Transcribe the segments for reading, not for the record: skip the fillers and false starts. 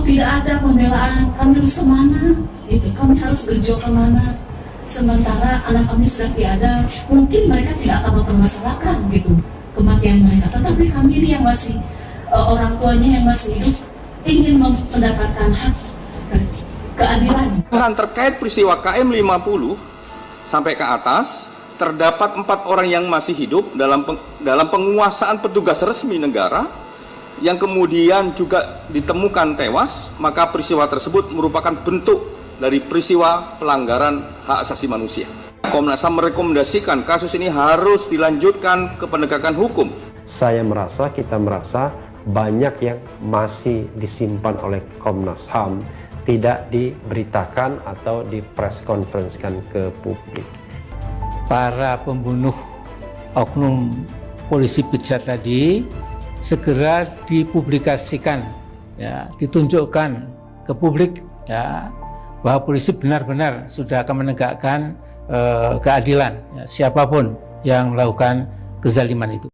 tidak ada pembelaan, kami harus kemana? Gitu. Kami harus berjuang kemana? Sementara anak kami sudah tiada, mungkin mereka tidak akan mempermasalahkan gitu kematian mereka. Tetapi kami ini yang masih orang tuanya yang masih hidup ingin mendapatkan hak keadilan. Terkait peristiwa KM 50 sampai ke atas, terdapat 4 orang yang masih hidup dalam penguasaan petugas resmi negara yang kemudian juga ditemukan tewas, maka peristiwa tersebut merupakan bentuk dari peristiwa pelanggaran hak asasi manusia. Komnas HAM merekomendasikan kasus ini harus dilanjutkan ke penegakan hukum. Kita merasa banyak yang masih disimpan oleh Komnas HAM, tidak diberitakan atau di-press conference-kan ke publik. Para pembunuh oknum polisi bejat tadi segera dipublikasikan, ya, ditunjukkan ke publik, ya, bahwa polisi benar-benar sudah akan menegakkan keadilan, ya, siapapun yang melakukan kezaliman itu.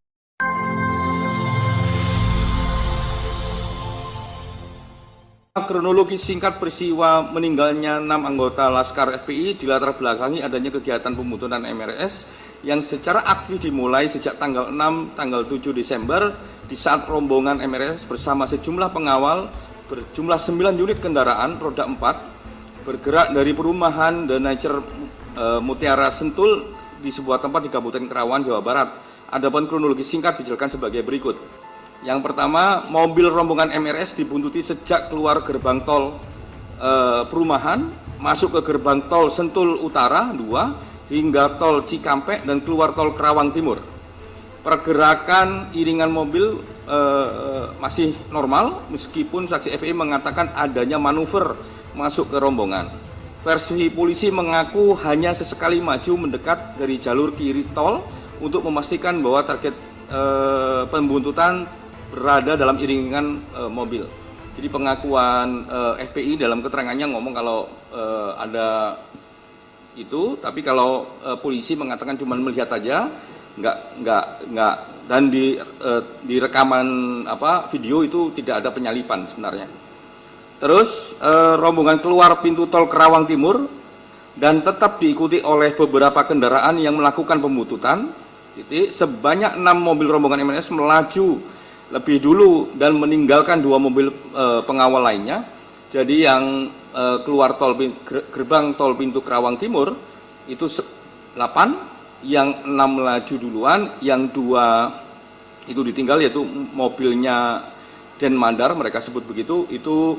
Kronologi singkat peristiwa meninggalnya 6 anggota Laskar FPI dilatar belakangi adanya kegiatan pembunuhan MRS yang secara aktif dimulai sejak tanggal 6, tanggal 7 Desember di saat rombongan MRS bersama sejumlah pengawal berjumlah 9 unit kendaraan roda 4 bergerak dari perumahan The Nature Mutiara Sentul di sebuah tempat di Kabupaten Karawang, Jawa Barat. Adapun kronologi singkat dijelaskan sebagai berikut. Yang pertama, mobil rombongan MRS dibuntuti sejak keluar gerbang tol perumahan, masuk ke gerbang tol Sentul Utara 2, hingga tol Cikampek dan keluar tol Karawang Timur. Pergerakan iringan mobil masih normal, meskipun saksi FPI mengatakan adanya manuver masuk ke rombongan. Versi polisi mengaku hanya sesekali maju mendekat dari jalur kiri tol untuk memastikan bahwa target pembuntutan berada dalam iringan mobil. Jadi pengakuan FPI dalam keterangannya ngomong kalau ada itu, tapi kalau polisi mengatakan cuma melihat aja, nggak, dan di rekaman video itu tidak ada penyalipan sebenarnya. Terus rombongan keluar pintu tol Karawang Timur dan tetap diikuti oleh beberapa kendaraan yang melakukan pembuntutan. Sebanyak 6 mobil rombongan MNS melaju lebih dulu dan meninggalkan 2 mobil pengawal lainnya. Jadi yang keluar gerbang tol pintu Karawang Timur itu 8, yang 6 melaju duluan, yang 2 itu ditinggal, yaitu mobilnya Denmandar, mereka sebut begitu, itu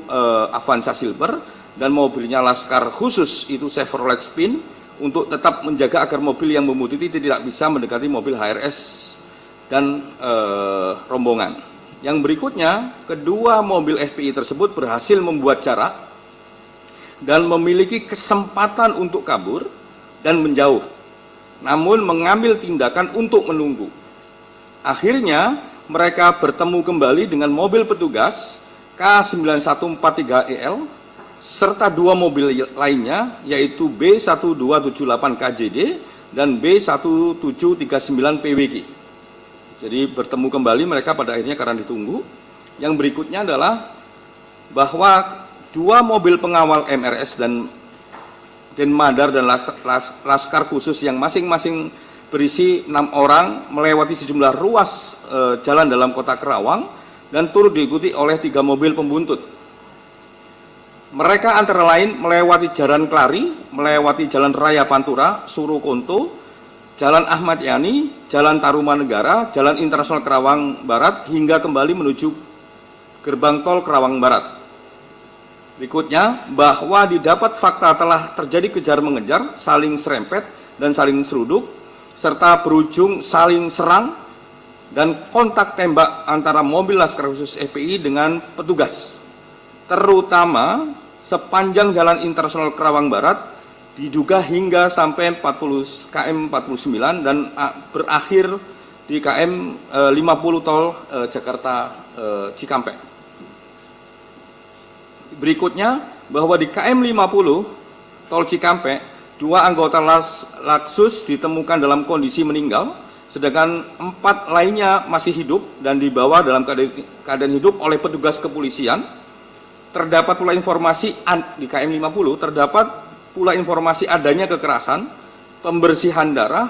Avanza Silver, dan mobilnya Laskar khusus itu Chevrolet Spin, untuk tetap menjaga agar mobil yang membutuhkan tidak bisa mendekati mobil HRS dan rombongan. Yang berikutnya, kedua mobil FPI tersebut berhasil membuat jarak dan memiliki kesempatan untuk kabur dan menjauh, namun mengambil tindakan untuk menunggu. Akhirnya mereka bertemu kembali dengan mobil petugas K9143EL serta 2 mobil lainnya, yaitu B1278 KJD dan B1739 PWG. Jadi bertemu kembali mereka pada akhirnya karena ditunggu. Yang berikutnya adalah bahwa 2 mobil pengawal MRS dan Denmandar dan Laskar khusus yang masing-masing berisi 6 orang melewati sejumlah ruas jalan dalam kota Karawang dan turut diikuti oleh 3 mobil pembuntut. Mereka antara lain melewati Jalan Klari, melewati Jalan Raya Pantura, Surukonto, Jalan Ahmad Yani, Jalan Tarumanegara, Jalan Internasional Karawang Barat, hingga kembali menuju gerbang tol Karawang Barat. Berikutnya, bahwa didapat fakta telah terjadi kejar mengejar, saling serempet dan saling seruduk, serta berujung saling serang dan kontak tembak antara mobil Laskar khusus FPI dengan petugas, terutama sepanjang Jalan Internasional Karawang Barat, diduga hingga sampai KM 49 dan berakhir di KM 50 tol Jakarta Cikampek. Berikutnya, bahwa di KM 50 tol Cikampek, 2 anggota Laksus ditemukan dalam kondisi meninggal, sedangkan 4 lainnya masih hidup dan dibawa dalam keadaan hidup oleh petugas kepolisian. terdapat pula informasi di KM 50 terdapat pula informasi adanya kekerasan, pembersihan darah,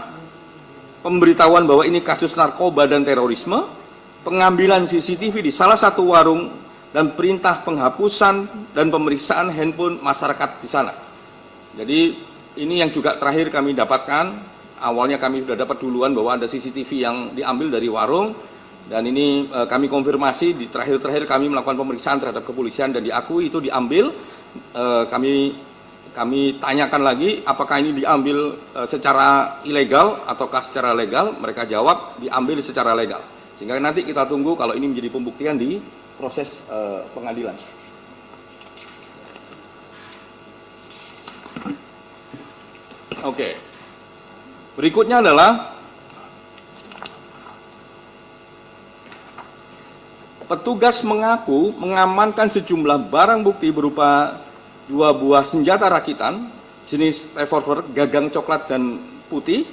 pemberitahuan bahwa ini kasus narkoba dan terorisme, pengambilan CCTV di salah satu warung, dan perintah penghapusan dan pemeriksaan handphone masyarakat di sana. Jadi ini yang juga terakhir kami dapatkan. Awalnya kami sudah dapat duluan bahwa ada CCTV yang diambil dari warung, dan ini kami konfirmasi di terakhir kami melakukan pemeriksaan terhadap kepolisian dan diakui itu diambil. Kami tanyakan lagi apakah ini diambil secara ilegal ataukah secara legal. Mereka jawab diambil secara legal. Sehingga nanti kita tunggu kalau ini menjadi pembuktian di proses pengadilan. Oke. Berikutnya adalah petugas mengaku mengamankan sejumlah barang bukti berupa 2 buah senjata rakitan jenis revolver gagang coklat dan putih,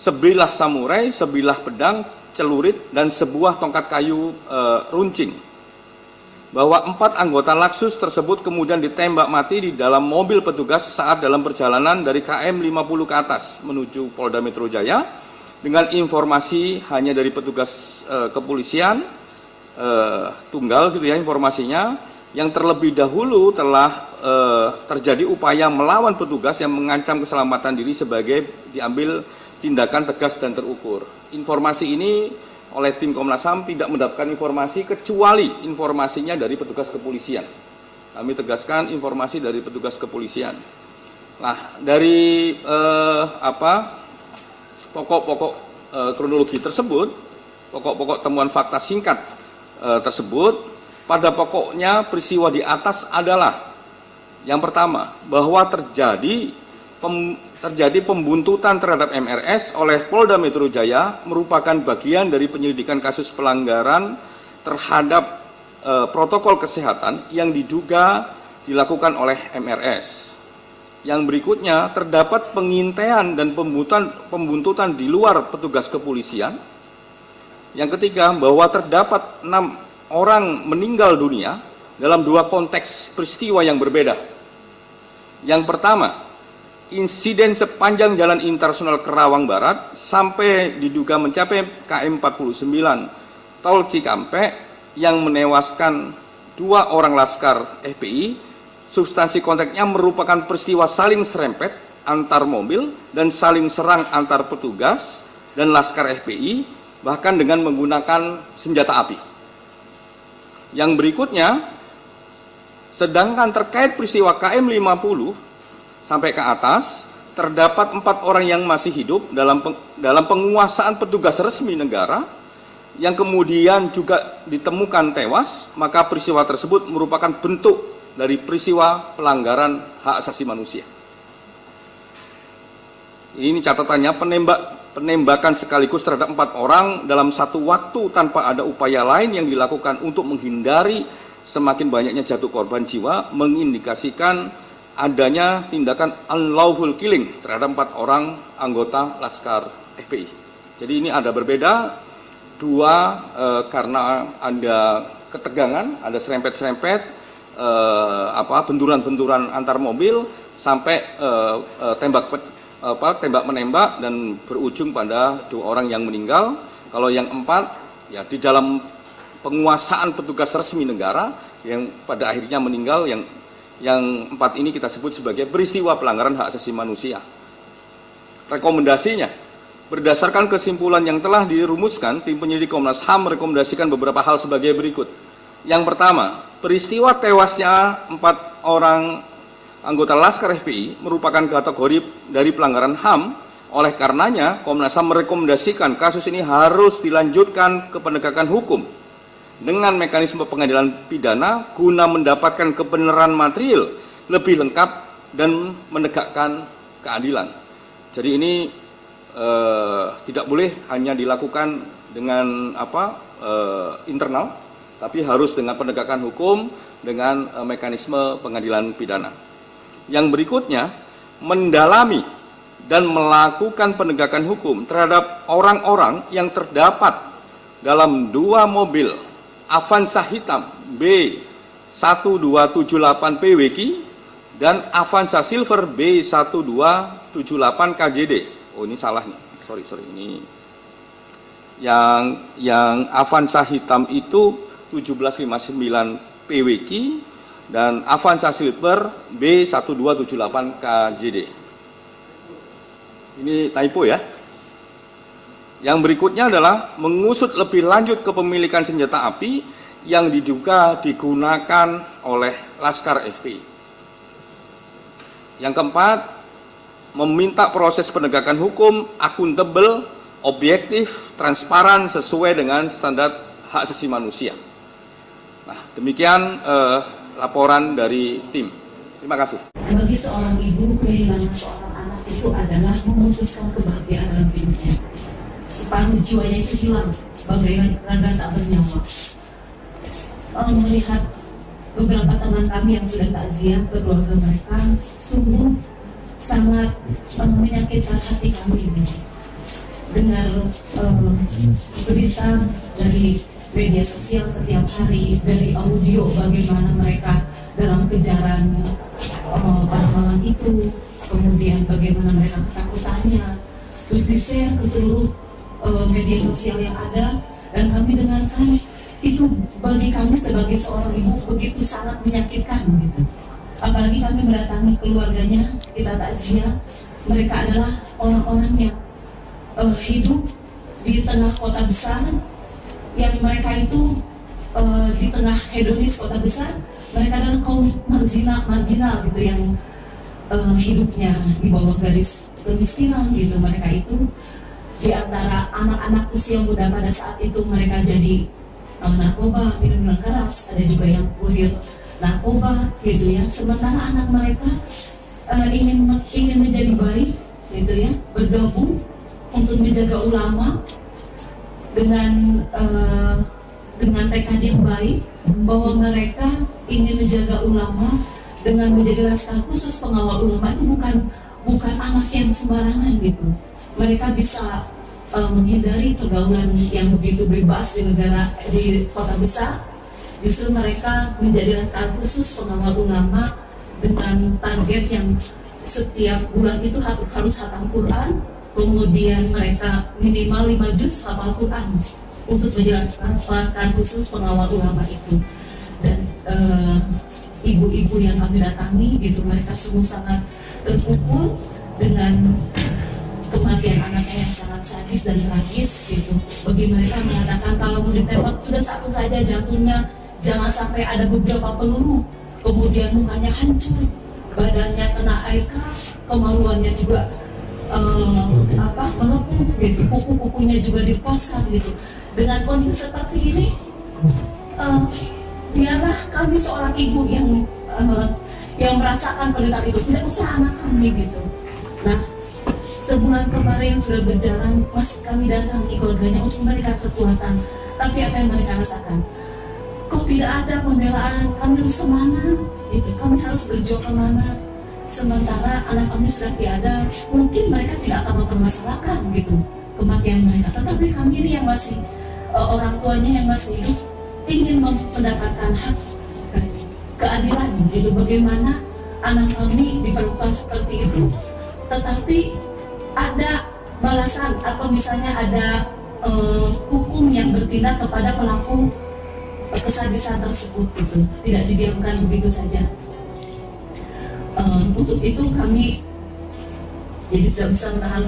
sebilah samurai, sebilah pedang, celurit, dan sebuah tongkat kayu runcing. Bahwa 4 anggota Laksus tersebut kemudian ditembak mati di dalam mobil petugas saat dalam perjalanan dari KM 50 ke atas menuju Polda Metro Jaya, dengan informasi hanya dari petugas kepolisian tunggal gitu ya informasinya, yang terlebih dahulu telah terjadi upaya melawan petugas yang mengancam keselamatan diri sebagai diambil tindakan tegas dan terukur. Informasi ini oleh tim Komnas HAM tidak mendapatkan informasi kecuali informasinya dari petugas kepolisian. Kami tegaskan informasi dari petugas kepolisian. Nah, dari pokok-pokok kronologi tersebut, pokok-pokok temuan fakta singkat tersebut, pada pokoknya peristiwa di atas adalah yang pertama, bahwa terjadi pembuntutan terhadap MRS oleh Polda Metro Jaya merupakan bagian dari penyelidikan kasus pelanggaran terhadap protokol kesehatan yang diduga dilakukan oleh MRS. Yang berikutnya, terdapat pengintaian dan pembuntutan di luar petugas kepolisian. Yang ketiga, bahwa terdapat 6 orang meninggal dunia dalam 2 konteks peristiwa yang berbeda. Yang pertama, insiden sepanjang Jalan Internasional Kerawang Barat sampai diduga mencapai KM 49 Tol Cikampek yang menewaskan 2 orang laskar FPI. Substansi konteksnya merupakan peristiwa saling serempet antar mobil dan saling serang antar petugas dan laskar FPI, bahkan dengan menggunakan senjata api. Yang berikutnya, sedangkan terkait peristiwa KM 50 sampai ke atas, terdapat 4 orang yang masih hidup dalam penguasaan petugas resmi negara yang kemudian juga ditemukan tewas, maka peristiwa tersebut merupakan bentuk dari peristiwa pelanggaran hak asasi manusia. Ini catatannya, penembakan sekaligus terhadap 4 orang dalam satu waktu tanpa ada upaya lain yang dilakukan untuk menghindari semakin banyaknya jatuh korban jiwa, mengindikasikan adanya tindakan unlawful killing terhadap 4 orang anggota Laskar FPI. Jadi ini ada berbeda, 2 karena ada ketegangan, ada serempet-serempet, benturan-benturan antar mobil sampai tembak menembak dan berujung pada 2 orang yang meninggal. Kalau yang 4 ya di dalam penguasaan petugas resmi negara yang pada akhirnya meninggal. Yang 4 ini kita sebut sebagai peristiwa pelanggaran hak asasi manusia. Rekomendasinya, berdasarkan kesimpulan yang telah dirumuskan, tim penyidik Komnas HAM merekomendasikan beberapa hal sebagai berikut. Yang pertama, peristiwa tewasnya 4 orang anggota Laskar FPI merupakan kategori dari pelanggaran HAM. Oleh karenanya, Komnas HAM merekomendasikan kasus ini harus dilanjutkan ke penegakan hukum dengan mekanisme pengadilan pidana guna mendapatkan kebenaran material lebih lengkap dan menegakkan keadilan. Jadi ini tidak boleh hanya dilakukan dengan internal, tapi harus dengan penegakan hukum dengan mekanisme pengadilan pidana. Yang berikutnya, mendalami dan melakukan penegakan hukum terhadap orang-orang yang terdapat dalam 2 mobil Avanza hitam B 1278 PWK dan Avanza Silver B1278 KGD. Oh, ini salah nih. Sorry ini. Yang Avanza hitam itu 1759 PWK dan Avanza Silver B1278 KGD. Ini typo ya. Yang berikutnya adalah mengusut lebih lanjut kepemilikan senjata api yang diduga digunakan oleh Laskar FPI. Yang keempat, meminta proses penegakan hukum akuntabel, objektif, transparan sesuai dengan standar hak asasi manusia. Nah, demikian laporan dari tim. Terima kasih. Bagi seorang ibu, kehilangan seorang anak itu adalah memutuskan kebahagiaan dalam hidupnya. Separuh jiwanya itu hilang, bagaikan raga tak bernyawa. Melihat beberapa teman kami yang sudah takziah ke keluarga mereka, sungguh sangat menyakitkan hati kami ini. Dengar berita dari media sosial setiap hari, dari audio bagaimana mereka dalam kejaran pada malam itu, kemudian bagaimana mereka ketakutannya, terus di-share ke seluruh media sosial yang ada, dan kami dengarkan itu bagi kami sebagai seorang ibu begitu sangat menyakitkan gitu. Apalagi kami mendatangi keluarganya, kita takziah, mereka adalah orang-orang yang hidup di tengah kota besar, yang mereka itu di tengah hedonis kota besar, mereka adalah kaum marginal gitu, yang hidupnya di bawah garis kemiskinan gitu. Mereka itu di antara anak-anak usia muda pada saat itu mereka jadi narkoba, minuman keras, ada juga yang kulir narkoba gitu ya. Sementara anak mereka ingin menjadi baik gitu ya, bergabung untuk menjaga ulama dengan tekad yang baik bahwa mereka ingin menjaga ulama dengan menjadi laskar khusus pengawal ulama. Itu bukan anak yang sembarangan gitu. Mereka bisa menghindari pergaulan yang begitu bebas di kota besar. Justru mereka menjadi laskar khusus pengawal ulama dengan target yang setiap bulan itu harus hatam Quran, kemudian mereka minimal 5 juz hafal Quran untuk menjelaskan laskar khusus pengawal ulama itu. Dan ibu-ibu yang kami datangi gitu, mereka semua sangat terpukul dengan kematian anaknya yang sangat sadis dan tragis gitu. Bagi mereka mengatakan kalau mau ditembak sudah satu saja jantungnya, jangan sampai ada beberapa peluru. Kemudian mukanya hancur, badannya kena air keras, kemaluannya juga melepuh gitu, kuku-kukunya juga dipasang gitu. Dengan kondisi seperti ini, biarlah kami seorang ibu yang merasakan penderitaan itu, tidak usah anak kami gitu. Nah, sebulan kemarin sudah berjalan, masih kami datangi keluarganya untuk memberikan kekuatan. Tapi apa yang mereka rasakan? Kok tidak ada pembelaan? Kami harus kemana? Gitu. Kami harus berjuang kemana? Sementara anak kami sudah tiada, mungkin mereka tidak akan mempermasalahkan gitu kematian mereka. Tetapi kami ini yang masih orang tuanya yang masih hidup ingin mendapatkan hak keadilan gitu. Bagaimana anak kami diperlakukan seperti itu, tetapi ada balasan atau misalnya ada hukum yang bertindak kepada pelaku kesadisan tersebut gitu, tidak didiamkan begitu saja. Untuk itu kami jadi tidak bisa menahan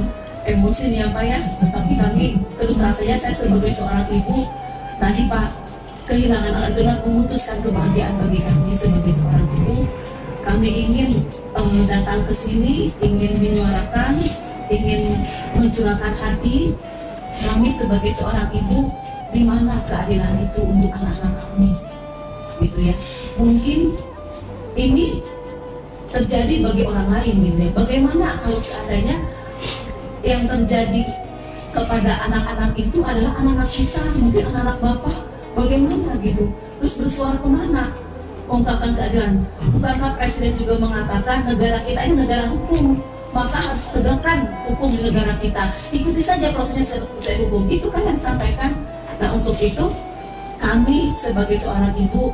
emosi nih Pak ya, tapi kami terus rasanya saya sebagai seorang ibu tadi Pak, kehilangan anak itu memutuskan kebahagiaan bagi kami sebagai seorang ibu. Kami ingin datang ke sini, ingin menyuarakan, ingin mencurahkan hati kami sebagai seorang ibu, di mana keadilan itu untuk anak-anak kami, gitu ya. Mungkin ini terjadi bagi orang lain, gitu ya. Bagaimana kalau seandainya yang terjadi kepada anak-anak itu adalah anak-anak kita, mungkin anak-anak bapak, bagaimana gitu? Terus bersuara kemana? Ungkapkan keadilan. Bukankah Presiden juga mengatakan negara kita ini negara hukum, maka harus tegakkan hukum di negara kita. Ikuti saja prosesnya sesuai hukum. Itu kan yang disampaikan. Nah, untuk itu kami sebagai seorang ibu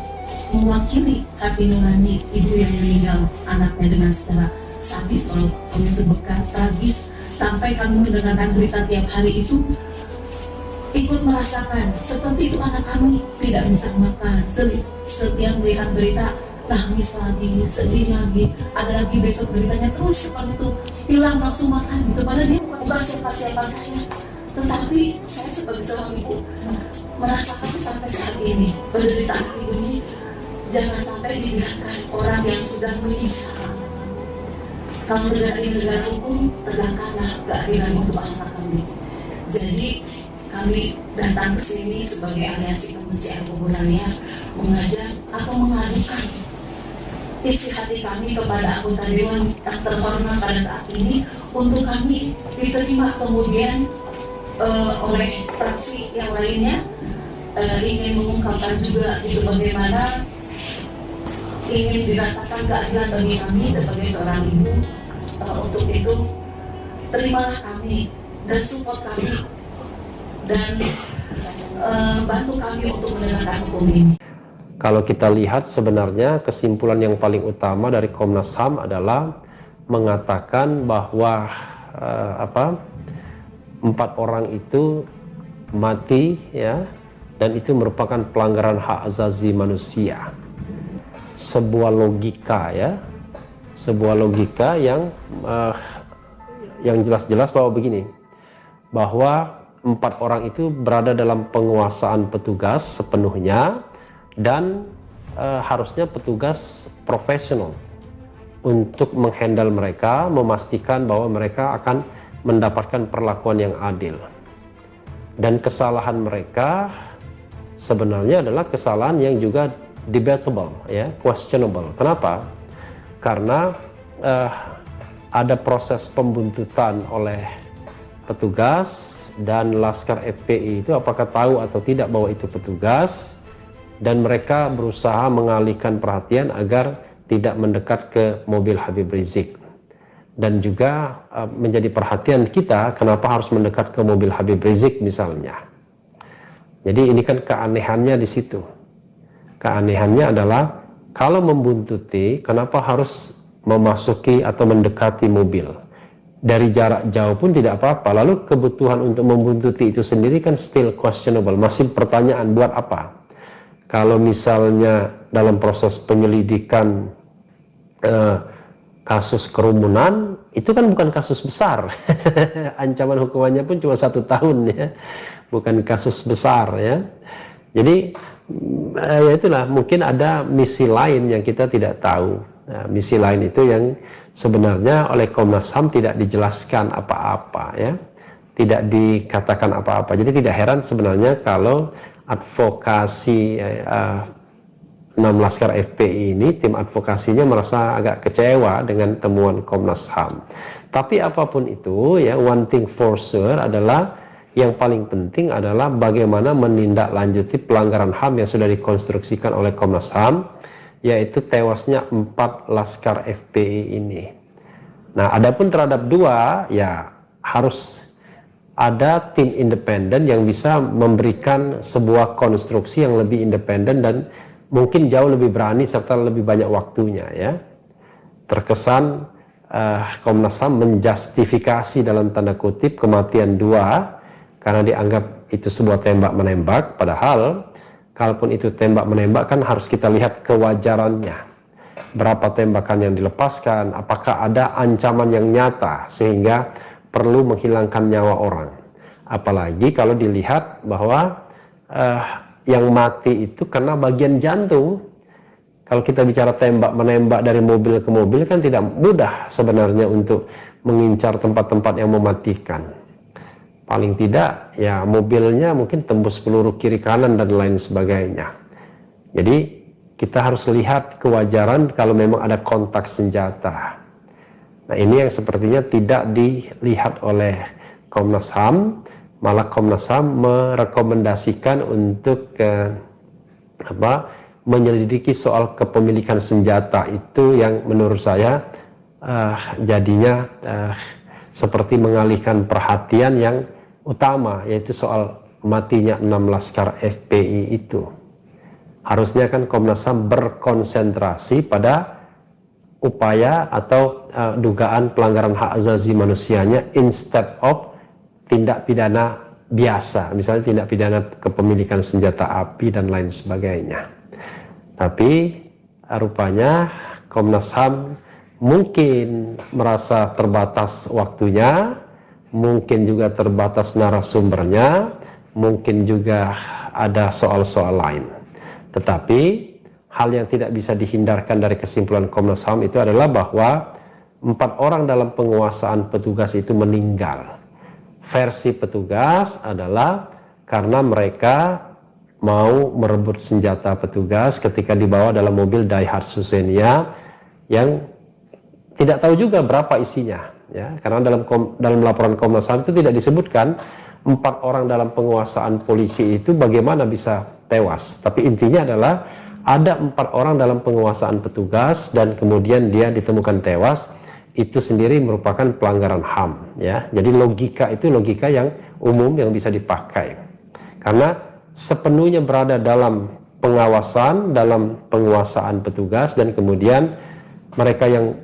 mewakili hati nurani ibu yang meninggal anaknya dengan secara sadis, kalau kondisi bekas tragis, sampai kami mendengarkan berita tiap hari itu ikut merasakan seperti itu. Anak kami tidak bisa makan, setiap melihat berita nangis lagi, sedih lagi, ada lagi besok beritanya, terus seperti itu, hilang nafsu makan gitu. Padahal dia bukan siapa-siapa saya, tetapi saya sebagai seorang ibu merasakan sampai saat ini penderitaan ibu ini jangan sampai dibiarkan orang yang sudah menyiksa. Kalau dari negara hukum, tegakkanlah keadilan untuk anak kami. Jadi kami datang ke sini sebagai aliansi kemanusiaan Pomerania mengajak atau mengadukan isi hati kami kepada anggota dewan yang terhormat pada saat ini untuk kami diterima kemudian oleh fraksi yang lainnya. Ingin mengungkapkan juga itu bagaimana ingin dirasakan keadilan bagi kami sebagai seorang ibu. Untuk itu terimalah kami dan support kami dan bantu kami untuk menegakkan hukum ini. Kalau kita lihat sebenarnya kesimpulan yang paling utama dari Komnas HAM adalah mengatakan bahwa 4 orang itu mati ya, dan itu merupakan pelanggaran hak asasi manusia. Sebuah logika ya, sebuah logika yang jelas-jelas bahwa begini, bahwa 4 orang itu berada dalam penguasaan petugas sepenuhnya dan harusnya petugas profesional untuk menghandle mereka, memastikan bahwa mereka akan mendapatkan perlakuan yang adil. Dan kesalahan mereka sebenarnya adalah kesalahan yang juga debatable ya, questionable. Kenapa? Karena ada proses pembuntutan oleh petugas dan Laskar FPI itu apakah tahu atau tidak bahwa itu petugas, dan mereka berusaha mengalihkan perhatian agar tidak mendekat ke mobil Habib Rizik. Dan juga menjadi perhatian kita kenapa harus mendekat ke mobil Habib Rizik misalnya. Jadi ini kan keanehannya di situ. Keanehannya adalah kalau membuntuti, kenapa harus memasuki atau mendekati mobil? Dari jarak jauh pun tidak apa-apa. Lalu kebutuhan untuk membuntuti itu sendiri kan still questionable. Masih pertanyaan, buat apa? Kalau misalnya dalam proses penyelidikan kasus kerumunan, itu kan bukan kasus besar. Ancaman hukumannya pun cuma 1 tahun ya, bukan kasus besar ya. Jadi ya itulah, mungkin ada misi lain yang kita tidak tahu. Nah, misi lain itu yang sebenarnya oleh Komnas HAM tidak dijelaskan apa-apa ya, tidak dikatakan apa-apa. Jadi tidak heran sebenarnya kalau advokasi 6 Laskar FPI ini, tim advokasinya merasa agak kecewa dengan temuan Komnas HAM. Tapi apapun itu ya, one thing for sure adalah yang paling penting adalah bagaimana menindaklanjuti pelanggaran HAM yang sudah dikonstruksikan oleh Komnas HAM, yaitu tewasnya 4 Laskar FPI ini. Nah, adapun terhadap 2 ya harus ada tim independen yang bisa memberikan sebuah konstruksi yang lebih independen dan mungkin jauh lebih berani serta lebih banyak waktunya ya. Terkesan Komnas HAM menjustifikasi dalam tanda kutip kematian 2 karena dianggap itu sebuah tembak-menembak, padahal kalaupun itu tembak-menembak kan harus kita lihat kewajarannya. Berapa tembakan yang dilepaskan, apakah ada ancaman yang nyata sehingga perlu menghilangkan nyawa orang. Apalagi kalau dilihat bahwa yang mati itu karena bagian jantung. Kalau kita bicara tembak-menembak dari mobil ke mobil kan tidak mudah sebenarnya untuk mengincar tempat-tempat yang mematikan. Paling tidak ya mobilnya mungkin tembus peluru kiri kanan dan lain sebagainya. Jadi kita harus lihat kewajaran kalau memang ada kontak senjata. Nah, ini yang sepertinya tidak dilihat oleh Komnas HAM, malah Komnas HAM merekomendasikan untuk menyelidiki soal kepemilikan senjata itu yang menurut saya jadinya seperti mengalihkan perhatian yang utama, yaitu soal matinya 6 Laskar FPI itu. Harusnya kan Komnas HAM berkonsentrasi pada upaya atau dugaan pelanggaran hak asasi manusianya instead of tindak pidana biasa, misalnya tindak pidana kepemilikan senjata api dan lain sebagainya. Tapi rupanya Komnas HAM mungkin merasa terbatas waktunya, mungkin juga terbatas narasumbernya, mungkin juga ada soal-soal lain. Tetapi hal yang tidak bisa dihindarkan dari kesimpulan Komnas HAM itu adalah bahwa 4 orang dalam penguasaan petugas itu meninggal. Versi petugas adalah karena mereka mau merebut senjata petugas ketika dibawa dalam mobil Daihatsu Xenia yang tidak tahu juga berapa isinya, ya, karena dalam laporan Komnas HAM itu tidak disebutkan 4 orang dalam penguasaan polisi itu bagaimana bisa tewas. Tapi intinya adalah ada 4 orang dalam penguasaan petugas dan kemudian dia ditemukan tewas. Itu sendiri merupakan pelanggaran HAM, ya. Jadi logika itu logika yang umum yang bisa dipakai. Karena sepenuhnya berada dalam pengawasan, dalam penguasaan petugas, dan kemudian mereka yang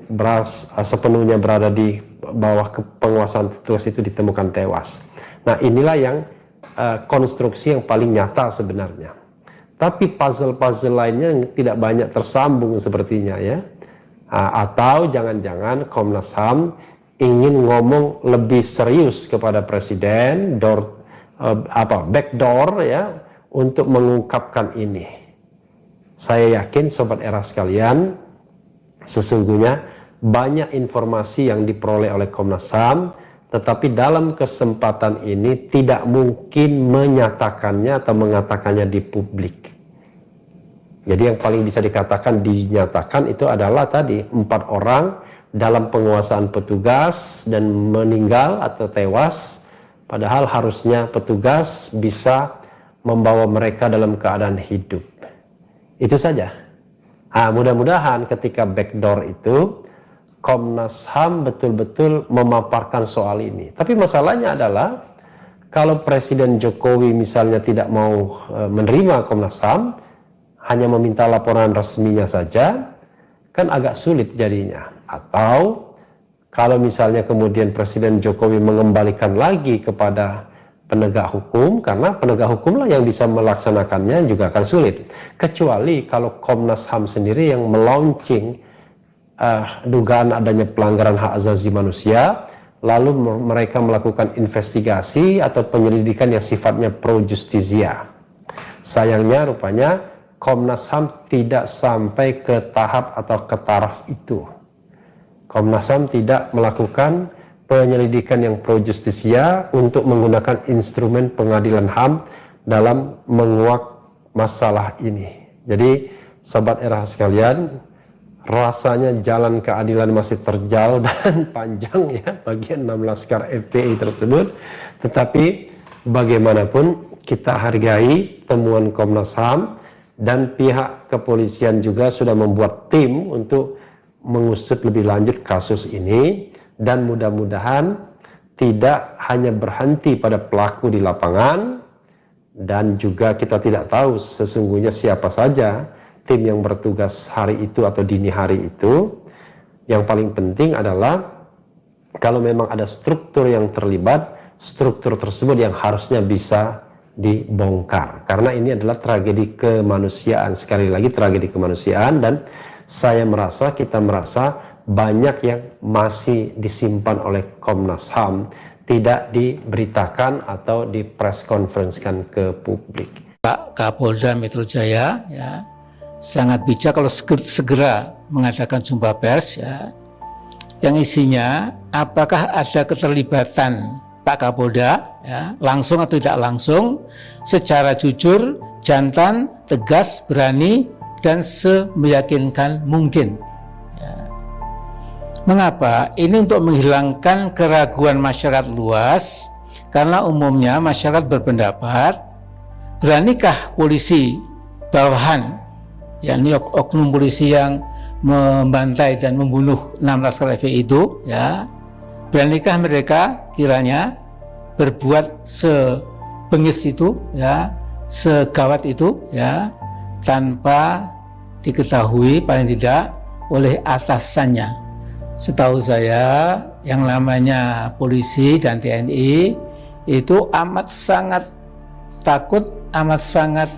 sepenuhnya berada di bawah penguasaan petugas itu ditemukan tewas. Nah, inilah yang konstruksi yang paling nyata sebenarnya. Tapi puzzle-puzzle lainnya tidak banyak tersambung sepertinya, ya. Atau jangan-jangan Komnas HAM ingin ngomong lebih serius kepada Presiden, backdoor, ya, untuk mengungkapkan ini. Saya yakin Sobat Era sekalian, sesungguhnya banyak informasi yang diperoleh oleh Komnas HAM, tetapi dalam kesempatan ini tidak mungkin menyatakannya atau mengatakannya di publik. Jadi yang paling bisa dikatakan dinyatakan itu adalah tadi 4 orang dalam penguasaan petugas dan meninggal atau tewas, padahal harusnya petugas bisa membawa mereka dalam keadaan hidup. Itu saja. Mudah-mudahan ketika backdoor itu Komnas HAM betul-betul memaparkan soal ini. Tapi masalahnya adalah kalau Presiden Jokowi misalnya tidak mau menerima Komnas HAM, hanya meminta laporan resminya saja, kan agak sulit jadinya. Atau kalau misalnya kemudian Presiden Jokowi mengembalikan lagi kepada penegak hukum, karena penegak hukumlah yang bisa melaksanakannya juga akan sulit. Kecuali kalau Komnas HAM sendiri yang melaunching dugaan adanya pelanggaran hak asasi manusia, lalu mereka melakukan investigasi atau penyelidikan yang sifatnya pro justisia. Sayangnya rupanya Komnas HAM tidak sampai ke tahap atau ke taraf itu. Komnas HAM tidak melakukan penyelidikan yang pro justisia untuk menggunakan instrumen pengadilan HAM dalam menguak masalah ini. Jadi Sobat Era sekalian, rasanya jalan keadilan masih terjal dan panjang, ya, bagi 6 laskar FPI tersebut. Tetapi bagaimanapun kita hargai temuan Komnas HAM, dan pihak kepolisian juga sudah membuat tim untuk mengusut lebih lanjut kasus ini, dan mudah-mudahan tidak hanya berhenti pada pelaku di lapangan, dan juga kita tidak tahu sesungguhnya siapa saja tim yang bertugas hari itu atau dini hari itu. Yang paling penting adalah kalau memang ada struktur yang terlibat, struktur tersebut yang harusnya bisa dibongkar, karena ini adalah tragedi kemanusiaan. Sekali lagi tragedi kemanusiaan, dan kita merasa banyak yang masih disimpan oleh Komnas HAM, tidak diberitakan atau di press conference-kan ke publik. Pak Kapolda Metro Jaya, ya, sangat bijak kalau segera mengadakan jumpa pers, ya, yang isinya apakah ada keterlibatan Pak Kapolda, ya, langsung atau tidak langsung, secara jujur, jantan, tegas, berani, dan semeyakinkan mungkin. Ya. Mengapa? Ini untuk menghilangkan keraguan masyarakat luas, karena umumnya masyarakat berpendapat, beranikah polisi bawahan, yakni oknum polisi yang membantai dan membunuh 6 laskar FPI itu, ya, beranikah mereka kiranya berbuat sebengis itu, ya, segawat itu, ya, tanpa diketahui paling tidak oleh atasannya. Setahu saya yang namanya polisi dan TNI itu amat sangat takut, amat sangat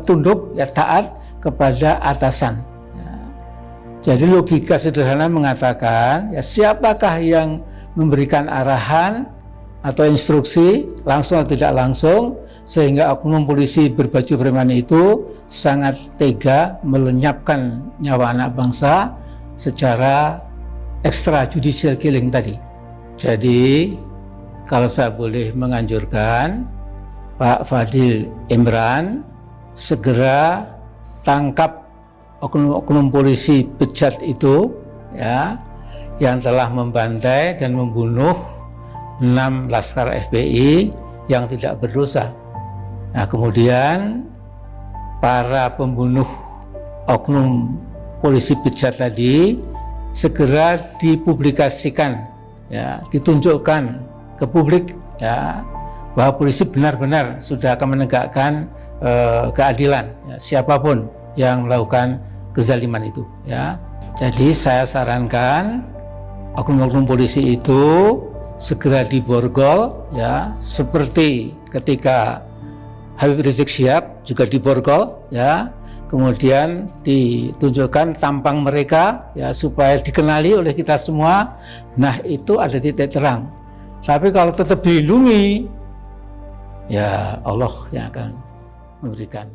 tunduk, ya taat kepada atasan. Jadi logika sederhana mengatakan, ya siapakah yang memberikan arahan atau instruksi langsung atau tidak langsung, sehingga oknum polisi berbaju preman itu sangat tega melenyapkan nyawa anak bangsa secara extrajudicial killing tadi. Jadi kalau saya boleh menganjurkan, Pak Fadil Imran segera tangkap oknum polisi bejat itu, ya, yang telah membantai dan membunuh 6 laskar FPI yang tidak berdosa. Nah, kemudian para pembunuh oknum polisi bejat tadi segera dipublikasikan, ya, ditunjukkan ke publik, ya, bahwa polisi benar-benar sudah akan menegakkan keadilan, ya, siapapun yang melakukan kezaliman itu, ya. Jadi saya sarankan oknum-oknum polisi itu segera diborgol, ya, seperti ketika Habib Rizik Syihab juga diborgol, ya. Kemudian ditunjukkan tampang mereka, ya, supaya dikenali oleh kita semua. Nah, itu ada titik terang. Tapi kalau tetap dilindungi, ya Allah yang akan memberikan